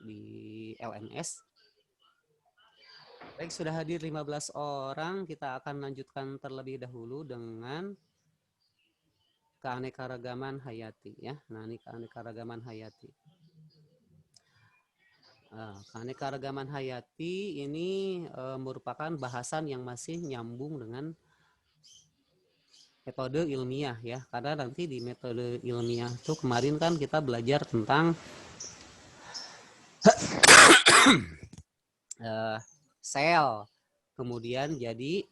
di LMS. Baik, sudah hadir 15 orang. Kita akan lanjutkan terlebih dahulu dengan keanekaragaman hayati ya. Nah, ini keanekaragaman hayati. Keanekaragaman hayati ini merupakan bahasan yang masih nyambung dengan metode ilmiah ya. Karena nanti di metode ilmiah itu kemarin kan kita belajar tentang sel, kemudian jadi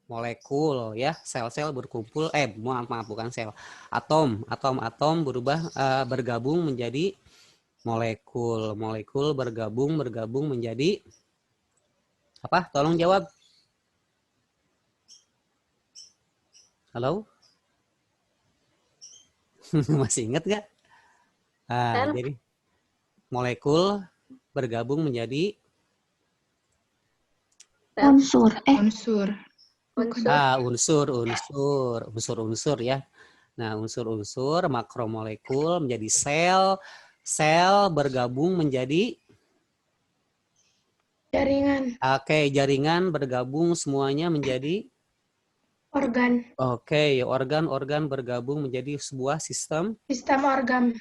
molekul ya, sel-sel berkumpul, maaf bukan sel, atom berubah bergabung menjadi molekul bergabung menjadi apa? Tolong jawab. Halo? Masih ingat nggak? Jadi molekul bergabung menjadi unsur. Unsur ya. Nah, unsur makromolekul menjadi sel bergabung menjadi jaringan. Oke, jaringan bergabung semuanya menjadi organ. Oke, organ bergabung menjadi sebuah sistem organ.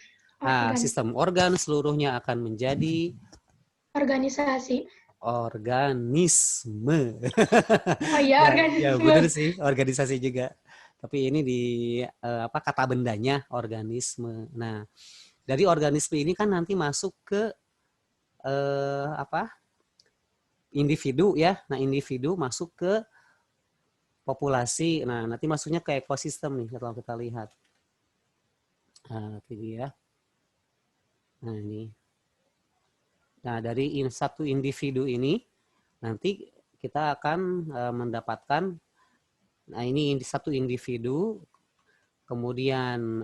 Sistem organ seluruhnya akan menjadi organisasi. Organisme. Oh iya, organisme. Ya benar sih, organisasi juga. Tapi ini di kata bendanya organisme. Nah, dari organisme ini kan nanti masuk ke individu ya. Nah, individu masuk ke populasi. Nah, nanti masuknya ke ekosistem nih kalau kita lihat. Nah, ini ya. Nah, ini. Nah, dari satu individu ini nanti kita akan mendapatkan, nah ini satu individu, kemudian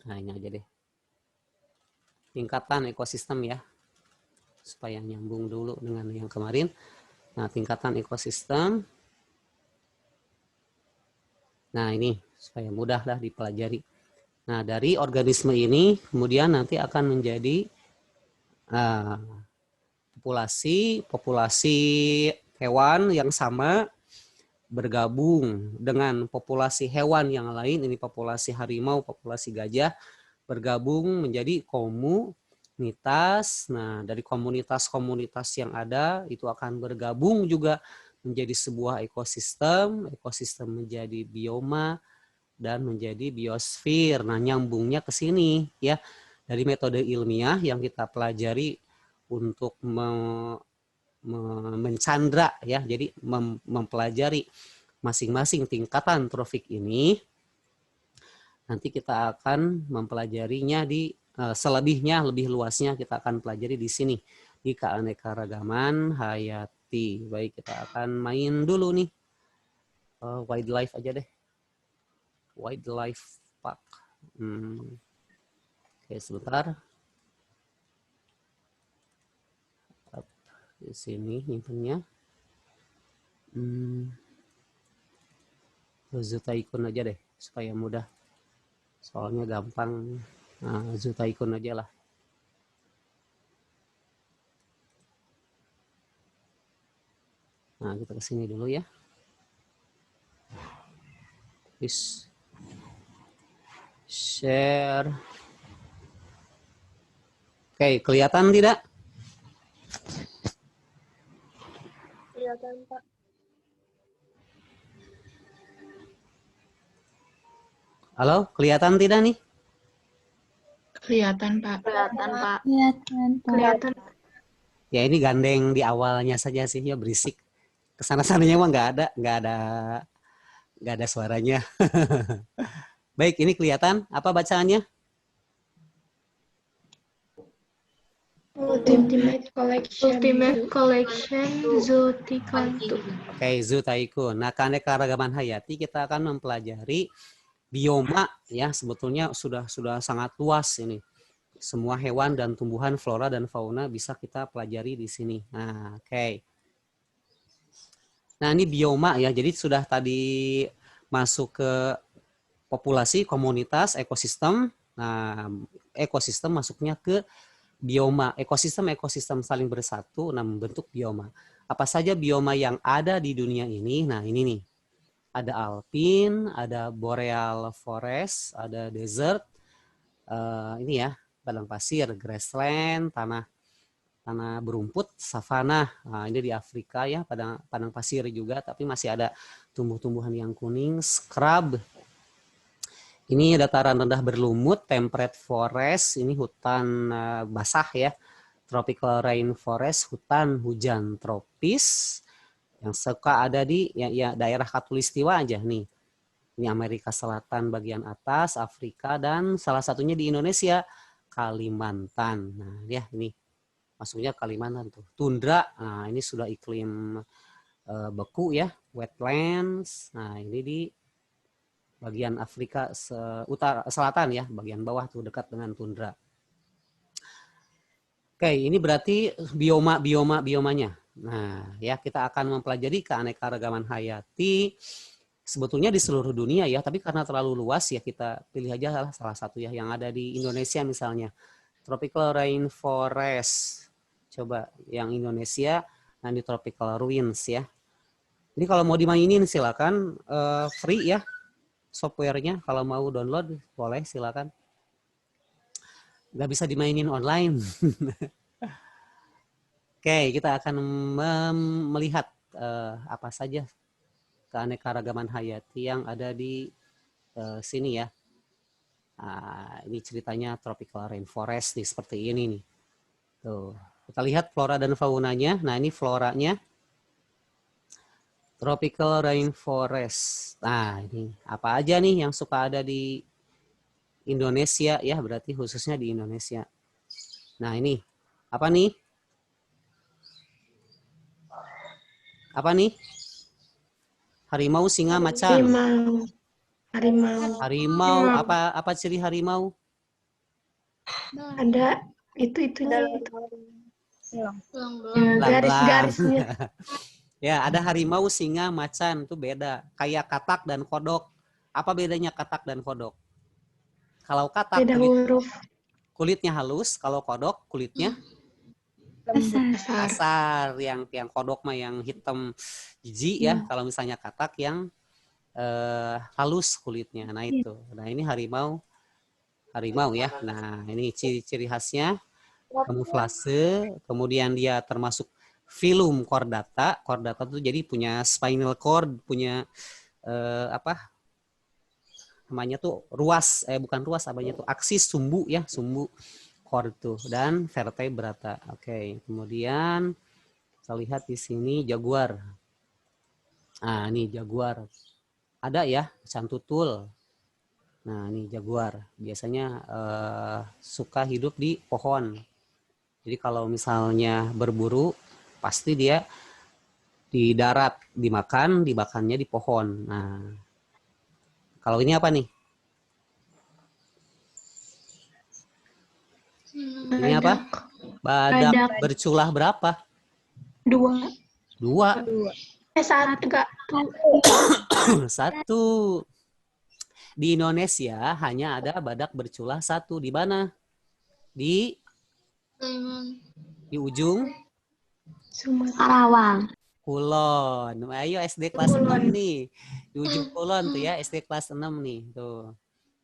nah ini aja deh, tingkatan ekosistem ya, supaya nyambung dulu dengan yang kemarin. Nah, tingkatan ekosistem, nah ini supaya mudah lah dipelajari. Nah, dari organisme ini kemudian nanti akan menjadi populasi hewan yang sama bergabung dengan populasi hewan yang lain, ini populasi harimau, populasi gajah, bergabung menjadi komunitas. Nah, dari komunitas-komunitas yang ada itu akan bergabung juga menjadi sebuah ekosistem menjadi bioma, dan menjadi biosfer. Nah, nyambungnya ke sini ya. Dari metode ilmiah yang kita pelajari untuk mencandra ya. Jadi mempelajari masing-masing tingkatan trofik ini. Nanti kita akan mempelajarinya di selebihnya, lebih luasnya kita akan pelajari di sini di keanekaragaman hayati. Baik, kita akan main dulu nih wildlife aja deh. Wildlife Park. Oke, sebentar. Di sini nyimpennya. Zutaikun aja deh, supaya mudah. Soalnya gampang. Nah, Zutaikun aja lah. Nah, kita kesini dulu ya. Please. Share. Oke, kelihatan tidak? Kelihatan, Pak. Halo, kelihatan tidak nih? Kelihatan, Pak. Kelihatan. Ya, ini gandeng di awalnya saja sih ya, berisik. Kesana-sananya mah nggak ada suaranya. Baik, ini kelihatan apa bacaannya? Ultimate Collection Zooticon. Oke, Zootycoon. Nah, keanekaragaman hayati kita akan mempelajari bioma ya, sebetulnya sudah sangat luas ini. Semua hewan dan tumbuhan, flora dan fauna bisa kita pelajari di sini. Nah, oke. Nah, ini bioma ya. Jadi sudah tadi masuk ke populasi, komunitas, ekosistem. Nah, ekosistem masuknya ke bioma. Ekosistem saling bersatu, nah membentuk bioma. Apa saja bioma yang ada di dunia ini? Nah, ini nih. Ada alpin, ada boreal forest, ada desert, ini ya, padang pasir, grassland, tanah berumput, savana. Nah, ini di Afrika ya, padang pasir juga, tapi masih ada tumbuh-tumbuhan yang kuning, scrub. Ini dataran rendah berlumut, temperate forest, ini hutan basah ya, tropical rainforest, hutan hujan tropis, yang suka ada di ya daerah Khatulistiwa aja nih. Ini Amerika Selatan bagian atas, Afrika, dan salah satunya di Indonesia, Kalimantan. Nah ya ini masuknya Kalimantan tuh. Tundra, nah ini sudah iklim beku ya, wetlands. Nah ini di bagian Afrika selatan ya, bagian bawah tuh dekat dengan tundra. Oke, ini berarti biomanya. Nah, ya kita akan mempelajari keanekaragaman hayati sebetulnya di seluruh dunia ya, tapi karena terlalu luas ya kita pilih aja salah satu ya yang ada di Indonesia misalnya. Tropical rainforest. Coba yang Indonesia, nah di tropical ruins ya. Ini kalau mau dimainin silakan free ya. Softwarenya kalau mau download boleh silakan. Nggak bisa dimainin online. Oke, kita akan melihat apa saja keanekaragaman hayati yang ada di sini ya. Nah, ini ceritanya tropical rainforest nih seperti ini nih. Tuh, kita lihat flora dan faunanya. Nah, ini floranya. Tropical rainforest. Nah, ini apa aja nih yang suka ada di Indonesia ya, berarti khususnya di Indonesia. Nah, ini apa nih? Apa nih? Harimau, singa, macan. Harimau, apa ciri harimau? Ada itunya itu. Garis-garisnya. Ya, ada harimau, singa, macan, itu beda. Kayak katak dan kodok. Apa bedanya katak dan kodok? Kalau katak kulitnya halus, kalau kodok kulitnya kasar. Yang kodok mah yang hitam jijik ya. Kalau misalnya katak yang halus kulitnya. Nah itu. Nah ini harimau ya. Nah ini ciri-ciri khasnya kamuflase. Kemudian dia termasuk filum chordata. Chordata itu jadi punya spinal cord, punya namanya tuh ruas, bukan ruas, apanya tuh aksis sumbu ya, sumbu cord tuh, dan vertebrata. Oke, kemudian kita lihat di sini jaguar. Nah, ini jaguar. Ada ya, macan tutul. Nah, ini jaguar. Biasanya suka hidup di pohon. Jadi kalau misalnya berburu, pasti dia di darat, dimakannya di pohon. Nah, kalau ini apa nih? Ini apa? Badak berculah berapa? 2. 1. 1. Di Indonesia hanya ada badak berculah 1. Di mana? Di ujung Karawang. Kulon. Ayo SD kelas 6 nih. Di ujung Kulon tuh ya, SD kelas 6 nih. Tuh.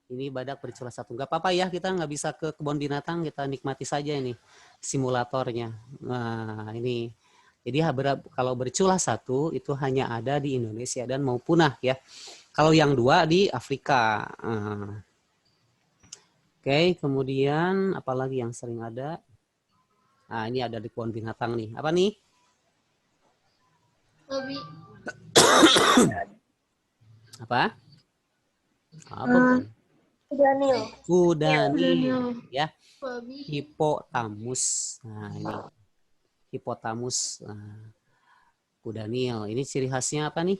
Ini badak berculah 1. Gak apa-apa ya, kita nggak bisa ke kebun binatang, kita nikmati saja ini simulatornya. Nah, ini. Jadi kalau berculah 1 itu hanya ada di Indonesia dan mau punah ya. Kalau yang 2 di Afrika. Oke, kemudian apalagi yang sering ada? Nah, ini ada di kebun binatang nih. Apa nih? Babi. Apa? Apa? Kuda nil ya. Hipotamus. Nah, ini hipotamus. Nah, kuda nil. Ini ciri khasnya apa nih?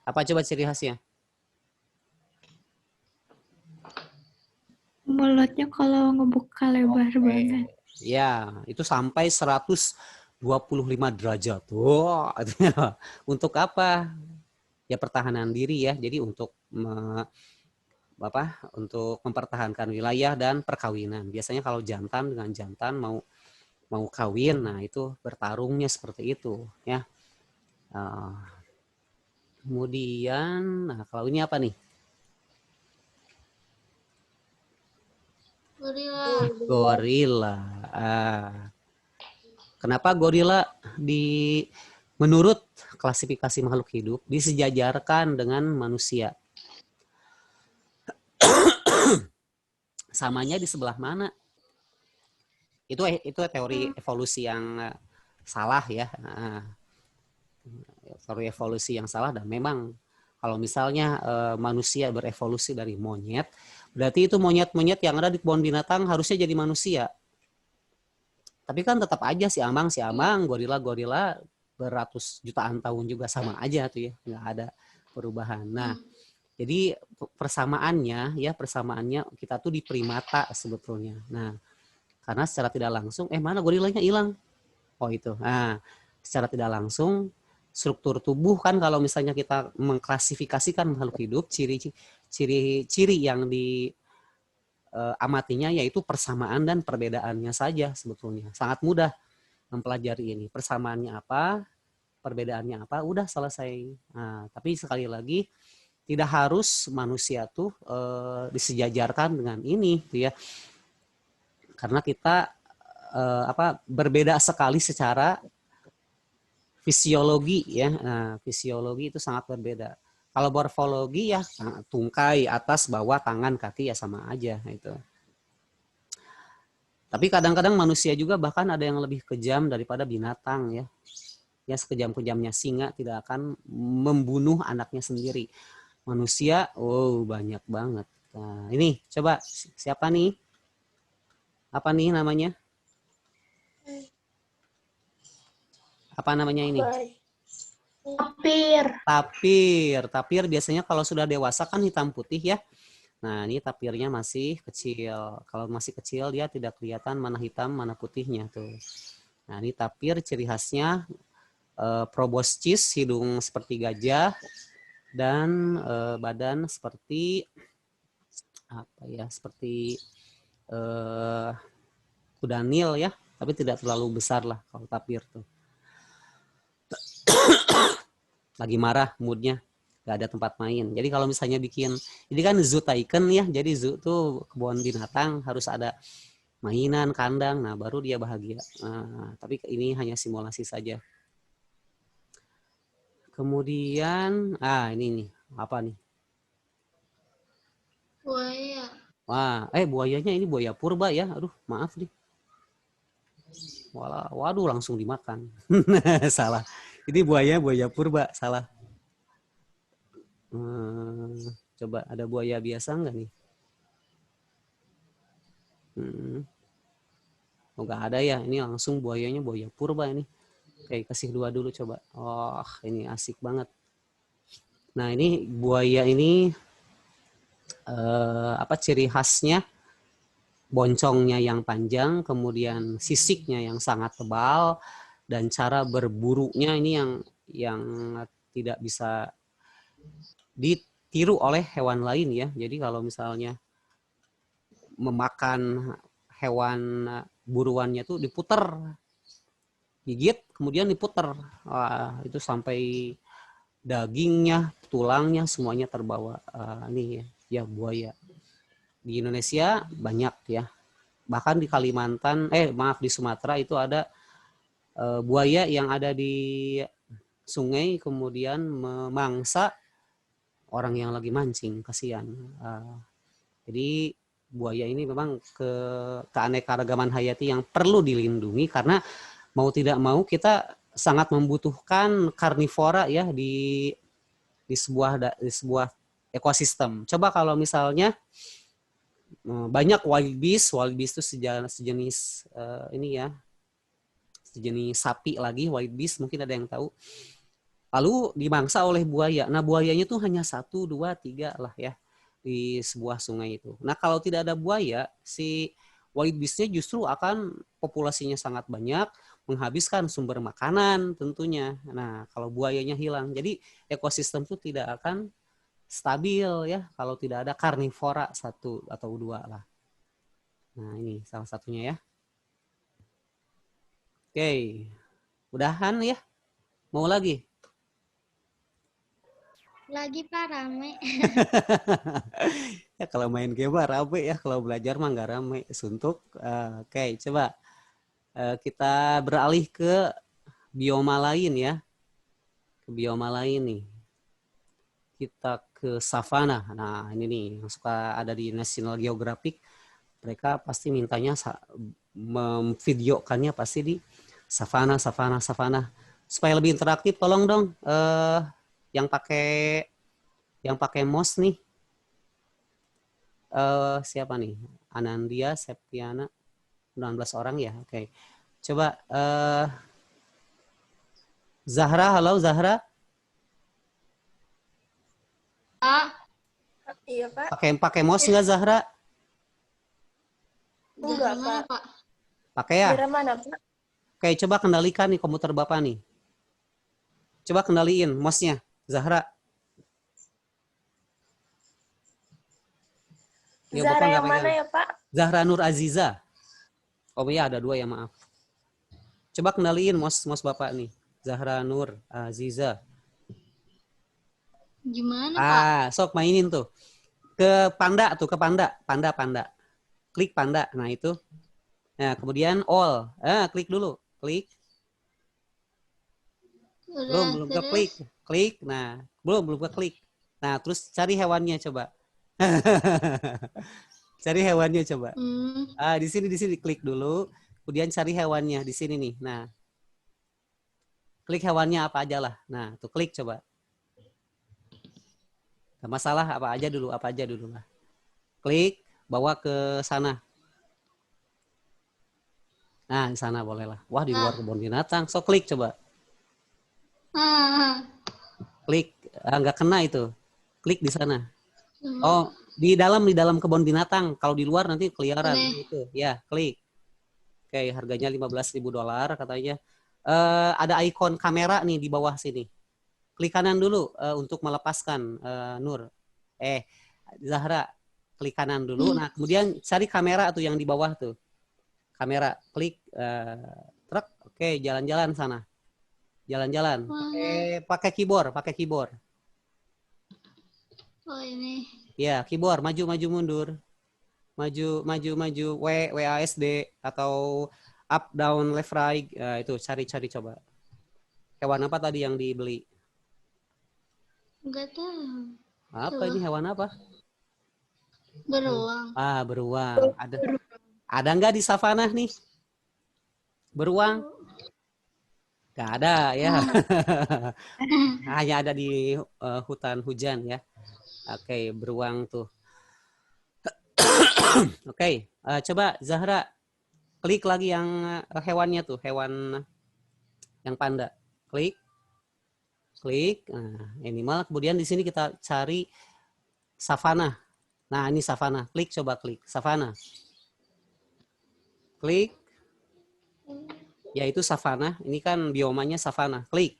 Apa coba ciri khasnya? Mulutnya kalau ngebuka lebar banget. Ya, itu sampai 125 derajat. Wow, untuk apa? ya pertahanan diri ya. Jadi untuk untuk mempertahankan wilayah dan perkawinan. Biasanya kalau jantan dengan jantan mau kawin, nah itu bertarungnya seperti itu ya. Kemudian, nah kalau ini apa nih? Gorila. Gorila. Kenapa gorila menurut klasifikasi makhluk hidup disejajarkan dengan manusia? Samanya di sebelah mana? Itu teori evolusi yang salah ya. Teori evolusi yang salah, dan memang kalau misalnya manusia berevolusi dari monyet, berarti itu monyet-monyet yang ada di kebun binatang harusnya jadi manusia. Tapi kan tetap aja si amang, gorila beratus jutaan tahun juga sama aja tuh ya, nggak ada perubahan. Nah, jadi persamaannya kita tuh di primata sebetulnya. Nah, karena secara tidak langsung, mana gorilanya hilang? Oh itu. Nah, secara tidak langsung struktur tubuh kan kalau misalnya kita mengklasifikasikan makhluk hidup, ciri-ciri yang amatinya yaitu persamaan dan perbedaannya saja sebetulnya. Sangat mudah mempelajari ini. Persamaannya apa, perbedaannya apa, udah selesai. Nah, tapi sekali lagi tidak harus manusia tuh disejajarkan dengan ini tuh ya. Karena kita berbeda sekali secara fisiologi ya. Nah, fisiologi itu sangat berbeda. Kalau morfologi ya tungkai, atas, bawah, tangan, kaki ya sama aja itu. Tapi kadang-kadang manusia juga bahkan ada yang lebih kejam daripada binatang ya. Ya sekejam-kejamnya singa tidak akan membunuh anaknya sendiri. Manusia, banyak banget. Nah, ini coba siapa nih? Apa nih namanya? Apa namanya ini? Tapir biasanya kalau sudah dewasa kan hitam putih ya. Nah, ini tapirnya masih kecil. Kalau masih kecil dia tidak kelihatan mana hitam mana putihnya tuh. Nah, ini tapir ciri khasnya proboscis, hidung seperti gajah dan badan seperti seperti kuda nil ya, tapi tidak terlalu besar lah kalau tapir tuh. Lagi marah moodnya, nggak ada tempat main. Jadi kalau misalnya bikin, ini kan zoo taken ya, jadi zoo tuh kebun binatang harus ada mainan, kandang, nah baru dia bahagia. Nah, tapi ini hanya simulasi saja. Kemudian, ini nih, apa nih? Buaya. Wah, buayanya ini buaya purba ya, aduh maaf nih. Waduh langsung dimakan. Salah. Ini buaya purba, salah. Coba ada buaya biasa nggak nih? Nggak ada ya, ini langsung buayanya buaya purba ini. Oke, kasih 2 dulu coba. Ini asik banget. Nah ini buaya ini ciri khasnya? Boncongnya yang panjang, kemudian sisiknya yang sangat tebal, dan cara berburunya ini yang tidak bisa ditiru oleh hewan lain ya. Jadi kalau misalnya memakan hewan buruannya tuh diputer, gigit kemudian diputer, itu sampai dagingnya, tulangnya semuanya terbawa. Ini ya buaya. Di Indonesia banyak ya. Bahkan di Kalimantan, di Sumatera itu ada buaya yang ada di sungai kemudian memangsa orang yang lagi mancing, kasihan. Jadi buaya ini memang keanekaragaman hayati yang perlu dilindungi karena mau tidak mau kita sangat membutuhkan karnivora ya di sebuah ekosistem. Coba kalau misalnya banyak wild beast itu sejenis sejenis sapi lagi, wild beast mungkin ada yang tahu. Lalu dimangsa oleh buaya. Nah buayanya tuh hanya 1, 2, 3 lah ya di sebuah sungai itu. Nah kalau tidak ada buaya, si wild beast-nya justru akan populasinya sangat banyak, menghabiskan sumber makanan tentunya. Nah, kalau buayanya hilang, jadi ekosistem itu tidak akan stabil ya kalau tidak ada karnivora satu atau dua lah. Nah, ini salah satunya ya. Oke, udahan ya? Mau lagi? Lagi Pak rame. Ya kalau main game mah rame ya, kalau belajar mah nggak rame, suntuk. Oke, coba kita beralih ke bioma lain ya. Ke bioma lain nih. Kita ke savana. Nah, ini nih yang suka ada di National Geographic. Mereka pasti mintanya memvideokannya pasti di savana, savana, savana. Supaya lebih interaktif, tolong dong yang pakai mouse nih. Siapa nih? Anandia, Septiana, 19 orang ya. Oke. Coba Zahra, halo Zahra. Iya, Pak. Pakai mouse nggak Zahra? Enggak, Pak. Pakai ya? Daerah mana, Pak? Oke, coba kendalikan nih komputer Bapak nih. Coba kendaliin mouse-nya, Zahra. Ya, Zahra Bapak nggak yang mana pegang. ya, Pak? Zahra Nur Aziza. Oh iya, ada 2 ya, maaf. Coba kendaliin mouse Bapak nih. Zahra Nur Aziza. Gimana Pak? Sok mainin tuh. Ke panda tuh, ke panda. Panda. Klik panda. Nah, itu. Nah, kemudian all. Klik dulu. Klik. Belum ke klik. Klik. Nah, belum ke klik. Nah, terus cari hewannya coba. Cari hewannya coba. Di sini klik dulu. Kemudian cari hewannya di sini nih. Nah, klik hewannya apa aja lah. Nah, tuh klik coba. Gak masalah apa aja dulu lah. Klik, bawa ke sana. Nah, di sana boleh lah. Wah, di luar kebun binatang. So, klik coba. Klik, nggak kena itu. Klik di sana. Oh, di dalam kebun binatang. Kalau di luar nanti keliaran. Itu, ya, klik. Oke, harganya $15.000 katanya. Ada ikon kamera nih di bawah sini. Klik kanan dulu untuk melepaskan Nur. Zahra, klik kanan dulu. Nah, kemudian cari kamera tuh yang di bawah tuh. Kamera, klik truk. Oke, jalan-jalan sana. Jalan-jalan. Pakai keyboard. Oh ini. Ya, keyboard, maju mundur. Maju. WASD atau up down left right. Itu cari coba. Hewan apa tadi yang dibeli? Enggak tahu. Apa ini hewan apa? Beruang. Beruang. Ada nggak di savana nih? Beruang? Nggak ada ya. Hanya ada di hutan hujan ya. Oke, beruang tuh. Oke, coba Zahra klik lagi yang hewannya tuh, hewan yang panda. Klik. Animal. Kemudian di sini kita cari savana. Nah, ini savana. Coba klik savana. Klik. Yaitu savana. Ini kan biomanya savana. Klik.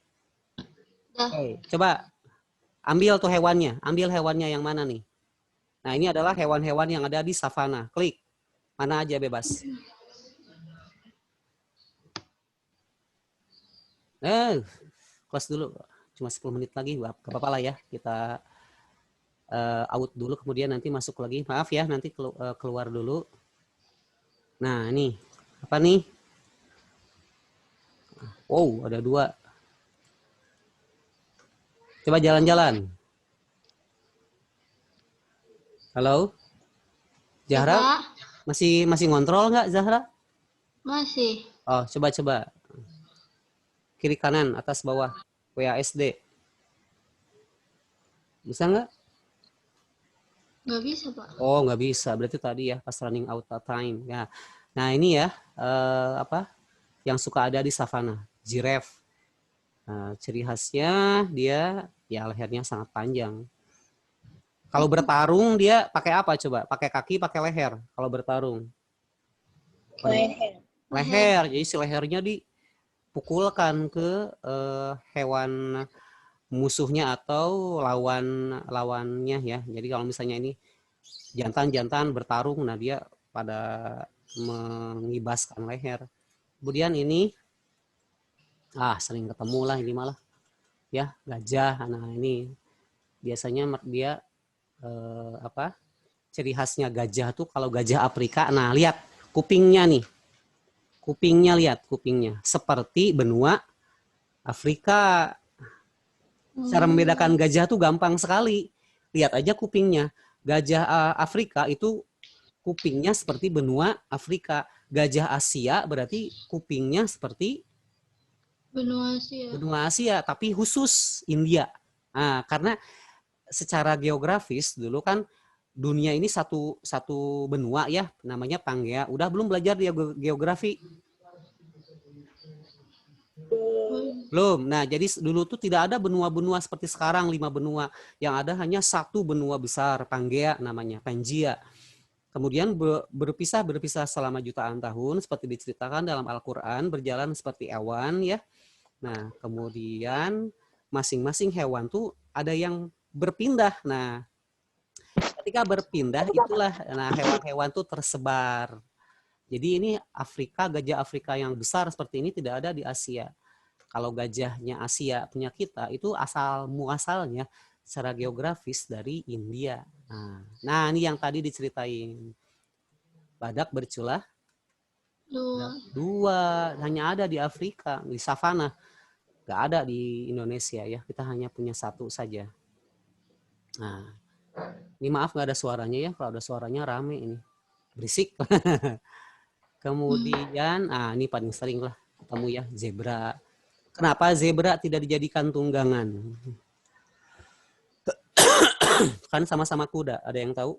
Oke, coba ambil tuh hewannya. Ambil hewannya yang mana nih? Nah, ini adalah hewan-hewan yang ada di savana. Klik. Mana aja bebas. Close dulu. Cuma 10 menit lagi. Gak apa-apa lah ya. Kita out dulu. Kemudian nanti masuk lagi. Maaf ya. Nanti keluar dulu. Nah, ini. Apa nih? Oh, ada 2. Coba jalan-jalan. Halo? Zahra? Ya, masih ngontrol nggak Zahra? masih. Oh, coba. Kiri kanan, atas bawah. WASD. Bisa nggak? Nggak bisa, Pak. Oh, nggak bisa. Berarti tadi ya pas running out of time. Ya. Nah, ini ya apa yang suka ada di savana, giraffe. Nah, ciri khasnya dia ya lehernya sangat panjang. Kalau bertarung dia pakai apa coba? Pakai kaki, pakai leher. Kalau bertarung. Leher. Leher. Jadi si lehernya pukulkan ke hewan musuhnya atau lawannya ya. Jadi kalau misalnya ini jantan-jantan bertarung, nah dia pada mengibaskan leher. Kemudian ini sering ketemu lah ini malah ya, gajah. Nah ini biasanya dia ciri khasnya gajah tuh, kalau gajah Afrika, nah lihat kupingnya nih, lihat kupingnya seperti benua Afrika. Cara membedakan gajah tuh gampang sekali, lihat aja kupingnya. Gajah Afrika itu kupingnya seperti benua Afrika. Gajah Asia berarti kupingnya seperti benua Asia, tapi khusus India. Nah, karena secara geografis dulu kan dunia ini satu benua ya, namanya Pangea. Udah belum belajar dia geografi? Belum. Nah, jadi dulu tuh tidak ada benua-benua seperti sekarang 5 benua. Yang ada hanya satu benua besar, Pangea namanya, Pangaea. Kemudian berpisah selama jutaan tahun seperti diceritakan dalam Al-Qur'an, berjalan seperti awan ya. Nah, kemudian masing-masing hewan tuh ada yang berpindah. Nah, ketika berpindah itulah hewan-hewan tuh tersebar. Jadi ini Afrika, gajah Afrika yang besar seperti ini tidak ada di Asia. Kalau gajahnya Asia punya kita itu asal muasalnya secara geografis dari India. Nah ini yang tadi diceritain. Badak bercula dua, hanya ada di Afrika, di savana. Nggak ada di Indonesia ya, kita hanya punya satu saja. Nah, ini maaf nggak ada suaranya ya, kalau ada suaranya rame ini, berisik. Kemudian, ini paling sering lah ketemu ya, zebra. Kenapa zebra tidak dijadikan tunggangan? Kan sama-sama kuda, ada yang tahu?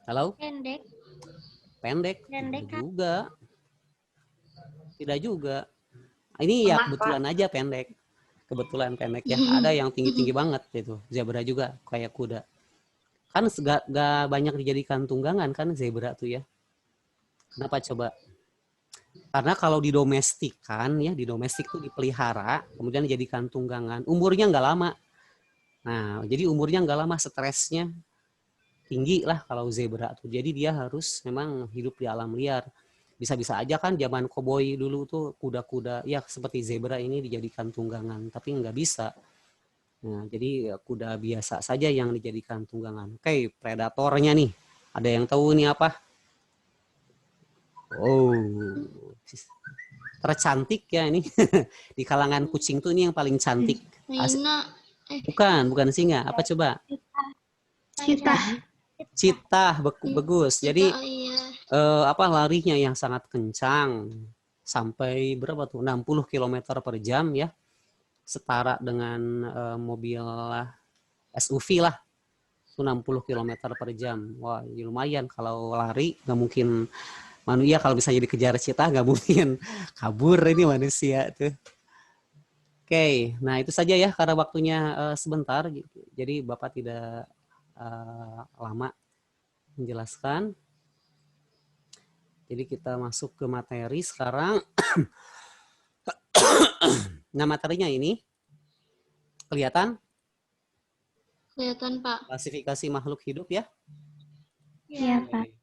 Halo? Pendek? Tidak juga. Tidak juga. Ini ya kebetulan aja pendek. Kebetulan pendek ya. Ada yang tinggi-tinggi banget itu. Zebra juga kayak kuda. Kan gak banyak dijadikan tunggangan kan zebra tuh ya. Kenapa coba? Karena kalau didomestikan ya, di domestik tuh dipelihara, kemudian dijadikan tunggangan, umurnya nggak lama. Nah, jadi umurnya nggak lama, stresnya tinggi lah kalau zebra tuh. Jadi dia harus memang hidup di alam liar. Bisa-bisa aja kan zaman koboi dulu tuh kuda-kuda ya seperti zebra ini dijadikan tunggangan, tapi nggak bisa. Nah, jadi kuda biasa saja yang dijadikan tunggangan. Oke, predatornya nih. Ada yang tahu ini apa? Oh, tercantik ya ini. Di kalangan kucing tuh ini yang paling cantik. Bukan singa. Apa coba? Citah, bagus. Jadi larinya yang sangat kencang. Sampai berapa tuh? 60 km per jam ya. Setara dengan mobil SUV lah. Itu 60 km per jam. Wah, lumayan kalau lari. Nggak mungkin manusia kalau bisa jadi kejar citah, nggak mungkin kabur ini manusia tuh. Oke, nah itu saja ya karena waktunya sebentar, jadi Bapak tidak lama menjelaskan. Jadi kita masuk ke materi sekarang. Nah materinya ini kelihatan? Kelihatan Pak. Klasifikasi makhluk hidup ya? Iya Pak.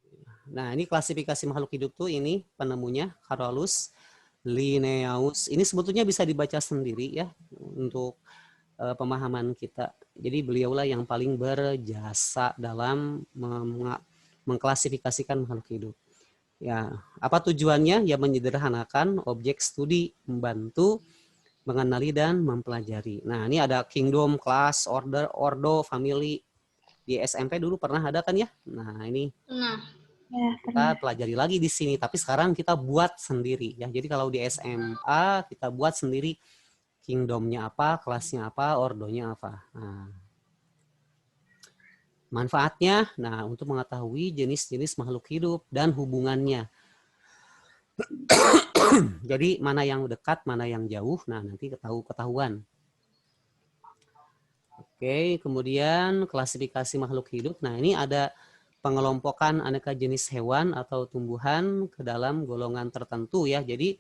Nah, ini klasifikasi makhluk hidup tuh ini penemunya Carolus Linnaeus. Ini sebetulnya bisa dibaca sendiri ya untuk pemahaman kita. Jadi beliaulah yang paling berjasa dalam mengklasifikasikan makhluk hidup. Ya, apa tujuannya? Ya menyederhanakan objek studi, membantu mengenali dan mempelajari. Nah, ini ada kingdom, class, order, ordo, family. Di SMP dulu pernah ada kan ya? Nah, ini kita pelajari lagi di sini, tapi sekarang kita buat sendiri ya. Jadi kalau di SMA kita buat sendiri kingdomnya apa, kelasnya apa, ordonya apa. Nah, manfaatnya, nah untuk mengetahui jenis-jenis makhluk hidup dan hubungannya. Jadi mana yang dekat, mana yang jauh, nah nanti ketahuan. Oke, kemudian klasifikasi makhluk hidup. Nah ini ada pengelompokan aneka jenis hewan atau tumbuhan ke dalam golongan tertentu ya. Jadi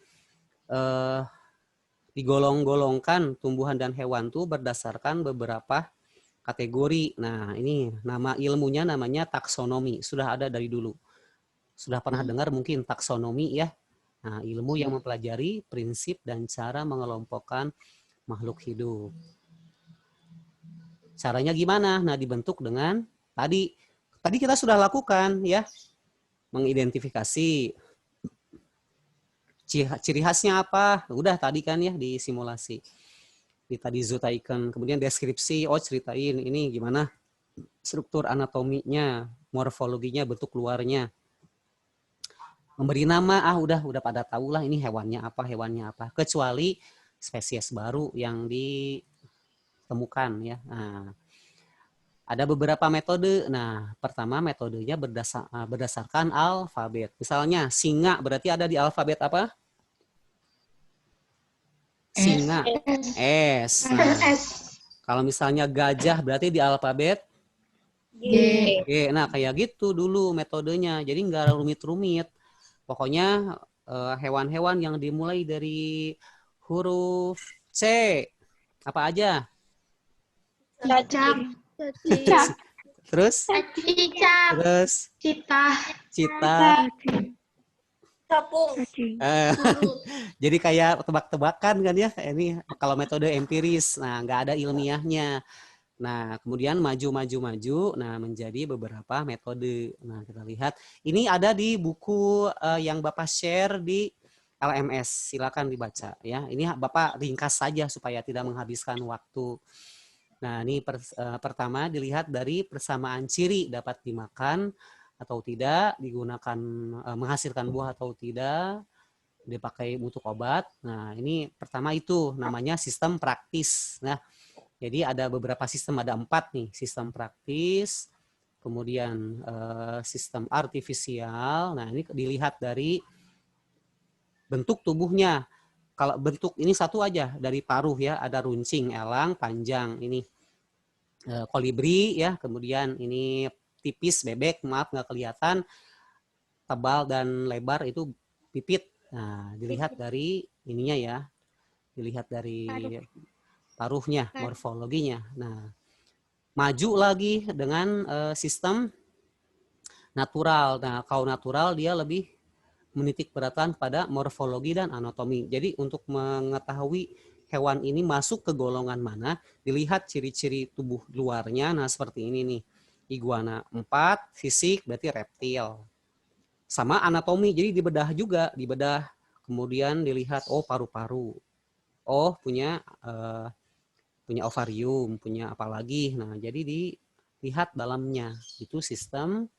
digolong-golongkan tumbuhan dan hewan itu berdasarkan beberapa kategori. Nah, ini nama ilmunya namanya taksonomi. Sudah ada dari dulu. Sudah pernah dengar mungkin taksonomi ya. Nah, ilmu yang mempelajari prinsip dan cara mengelompokkan makhluk hidup. Caranya gimana? Nah, dibentuk dengan tadi kita sudah lakukan ya. Mengidentifikasi ciri khasnya apa? Udah tadi kan ya di simulasi. Di tadi Zutaiken, kemudian deskripsi, oh ceritain ini gimana struktur anatominya, morfologinya, bentuk luarnya. Memberi nama, udah pada tahu lah ini hewannya apa. Kecuali spesies baru yang ditemukan ya. Nah, ada beberapa metode. Nah, pertama metodenya berdasarkan alfabet. Misalnya singa berarti ada di alfabet apa? Singa. S. Nah, kalau misalnya gajah berarti di alfabet G. Nah, kayak gitu dulu metodenya. Jadi nggak rumit-rumit. Pokoknya hewan-hewan yang dimulai dari huruf C. Apa aja? Cicak. Terus? Cicak. Terus? Cita. Capung. Jadi kayak tebak-tebakan kan ya. Ini kalau metode empiris. Nah, nggak ada ilmiahnya. Nah, kemudian maju. Nah, menjadi beberapa metode. Nah, kita lihat. Ini ada di buku yang Bapak share di LMS. Silakan dibaca ya. Ini Bapak ringkas saja supaya tidak menghabiskan waktu. Nah, ini pertama dilihat dari persamaan ciri dapat dimakan atau tidak, digunakan menghasilkan buah atau tidak, dipakai untuk obat. Nah, ini pertama itu namanya sistem praktis. Nah, jadi ada beberapa sistem, ada 4 nih, sistem praktis, kemudian sistem artifisial. Nah, ini dilihat dari bentuk tubuhnya. Kalau bentuk ini satu aja dari paruh ya, ada runcing, elang, panjang, ini kolibri ya, kemudian ini tipis, bebek, maaf nggak kelihatan, tebal dan lebar itu pipit. Nah, dilihat dari ininya ya, dilihat dari paruhnya, morfologinya. Nah, maju lagi dengan sistem natural. Nah, kalau natural dia lebih menitik beratkan pada morfologi dan anatomi. Jadi untuk mengetahui hewan ini masuk ke golongan mana, dilihat ciri-ciri tubuh luarnya. Nah, seperti ini nih. Iguana 4, fisik berarti reptil. Sama anatomi, jadi dibedah juga, dibedah. Kemudian dilihat, oh paru-paru. Oh punya ovarium, punya apa lagi. Nah, jadi dilihat dalamnya. Itu sistem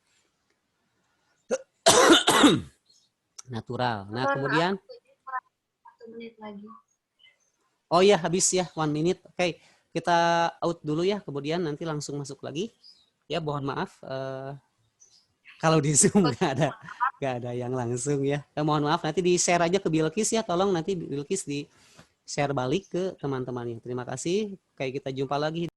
natural. Nah, kemudian 1 menit lagi. oh ya, habis ya, 1 minute. Oke, kita out dulu ya, kemudian nanti langsung masuk lagi. Ya, mohon maaf kalau di Zoom nggak ada yang langsung ya. Mohon maaf, nanti di-share aja ke Bilkis ya, tolong nanti Bilkis di-share balik ke teman-temannya. Terima kasih. Kayak kita jumpa lagi